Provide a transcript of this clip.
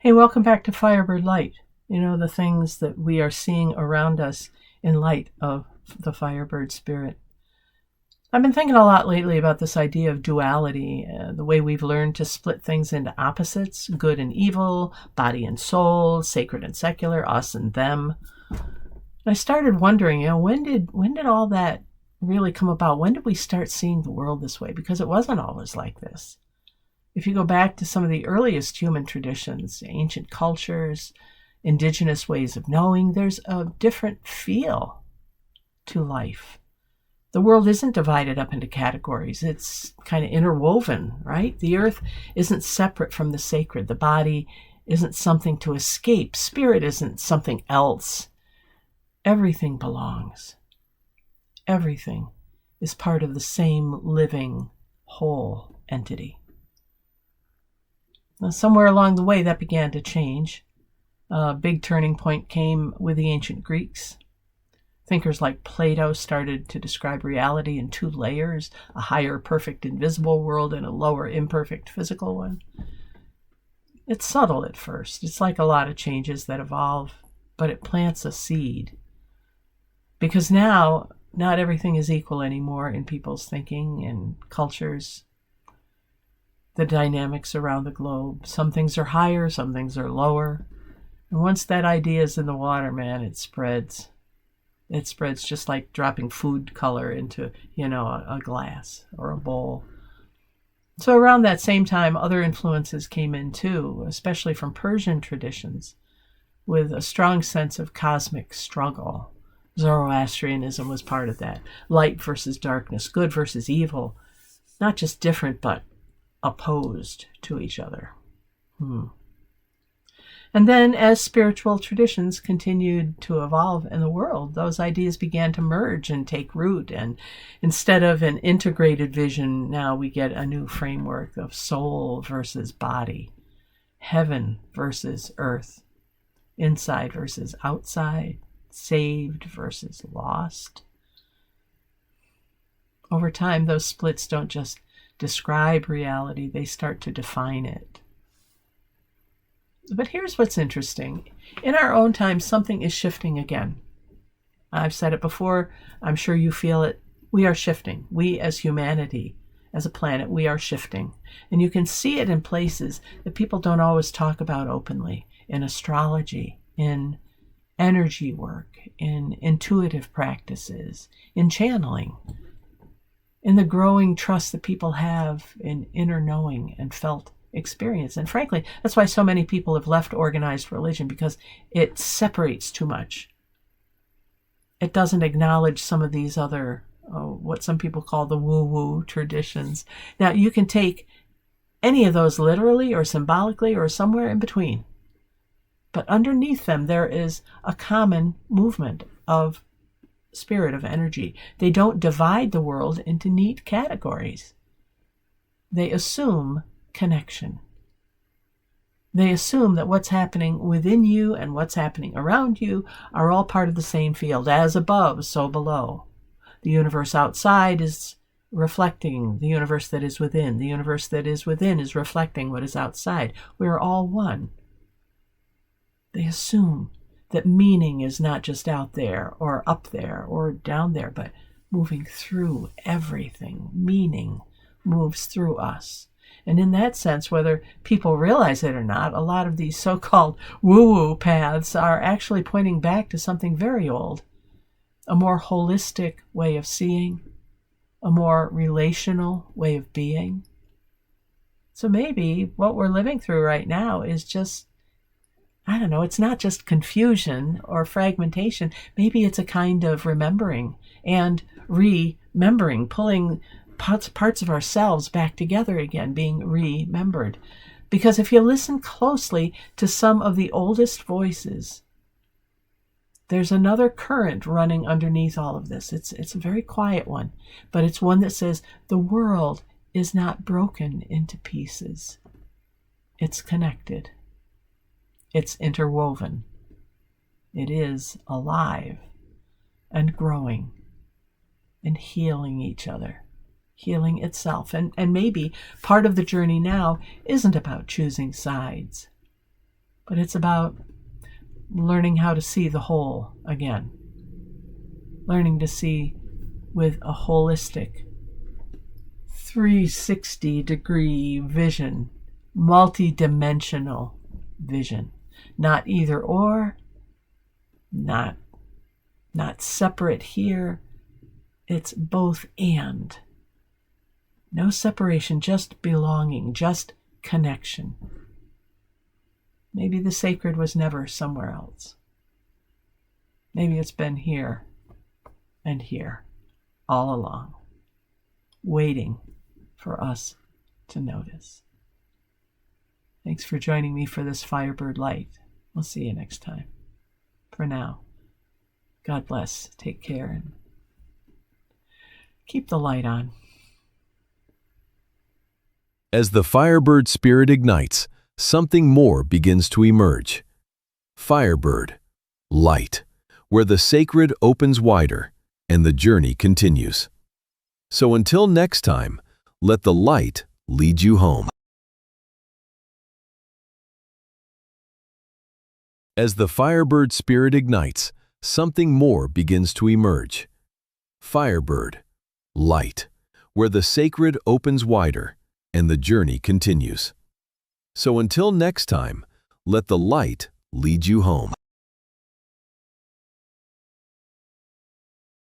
Hey, welcome back to Firebird Light. The things that we are seeing around us in light of the Firebird spirit. I've been thinking a lot lately about this idea of duality, the way we've learned to split things into opposites, good and evil, body and soul, sacred and secular, us and them. And I started wondering, when did all that really come about? When did we start seeing the world this way? Because it wasn't always like this. If you go back to some of the earliest human traditions, ancient cultures, indigenous ways of knowing, there's a different feel to life. The world isn't divided up into categories. It's kind of interwoven, right? The earth isn't separate from the sacred. The body isn't something to escape. Spirit isn't something else. Everything belongs. Everything is part of the same living, whole entity. Now, somewhere along the way, that began to change. A big turning point came with the ancient Greeks. Thinkers like Plato started to describe reality in two layers, a higher, perfect, invisible world and a lower, imperfect, physical one. It's subtle at first. It's like a lot of changes that evolve, but it plants a seed. Because now, not everything is equal anymore in people's thinking and cultures. The dynamics around the globe. Some things are higher, some things are lower. And once that idea is in the water, man, it spreads. It spreads just like dropping food color into, a glass or a bowl. So around that same time, other influences came in too, especially from Persian traditions, with a strong sense of cosmic struggle. Zoroastrianism was part of that. Light versus darkness, good versus evil. Not just different, but opposed to each other. And then as spiritual traditions continued to evolve in the world, those ideas began to merge and take root. And instead of an integrated vision, now we get a new framework of soul versus body, heaven versus earth, inside versus outside, saved versus lost. Over time, those splits don't just describe reality, they start to define it. But here's what's interesting. In our own time, something is shifting again. I've said it before, I'm sure you feel it. We are shifting. We as humanity, as a planet, we are shifting. And you can see it in places that people don't always talk about openly, in astrology, in energy work, in intuitive practices, in channeling, in the growing trust that people have in inner knowing and felt experience. And frankly, that's why so many people have left organized religion, because it separates too much. It doesn't acknowledge some of these other, what some people call the woo-woo traditions. Now, you can take any of those literally or symbolically or somewhere in between. But underneath them, there is a common movement of spirit, of energy. They don't divide the world into neat categories. They assume connection. They assume that what's happening within you and what's happening around you are all part of the same field. As above, so below. The universe outside is reflecting the universe that is within. The universe that is within is reflecting what is outside. We are all one. They assume that meaning is not just out there or up there or down there, but moving through everything. Meaning moves through us. And in that sense, whether people realize it or not, a lot of these so-called woo-woo paths are actually pointing back to something very old, a more holistic way of seeing, a more relational way of being. So maybe what we're living through right now is just, it's not just confusion or fragmentation. Maybe it's a kind of remembering and remembering, pulling parts of ourselves back together again, being remembered. Because if you listen closely to some of the oldest voices, there's another current running underneath all of this. It's a very quiet one, but it's one that says the world is not broken into pieces. It's connected. It's interwoven. It is alive and growing and healing each other, healing itself. And maybe part of the journey now isn't about choosing sides. but it's about learning how to see the whole again. Learning to see with a holistic 360-degree vision, multi-dimensional vision. Not either or, not separate here. It's both and. No separation, just belonging, just connection. Maybe the sacred was never somewhere else. Maybe it's been here and here all along, waiting for us to notice. Thanks for joining me for this Firebird Light. We'll see you next time. For now, God bless, take care, and keep the light on. As the Firebird spirit ignites, something more begins to emerge. Firebird Light, where the sacred opens wider and the journey continues. So until next time, let the light lead you home. As the Firebird spirit ignites, something more begins to emerge. Firebird Light, where the sacred opens wider and the journey continues. So until next time, let the light lead you home.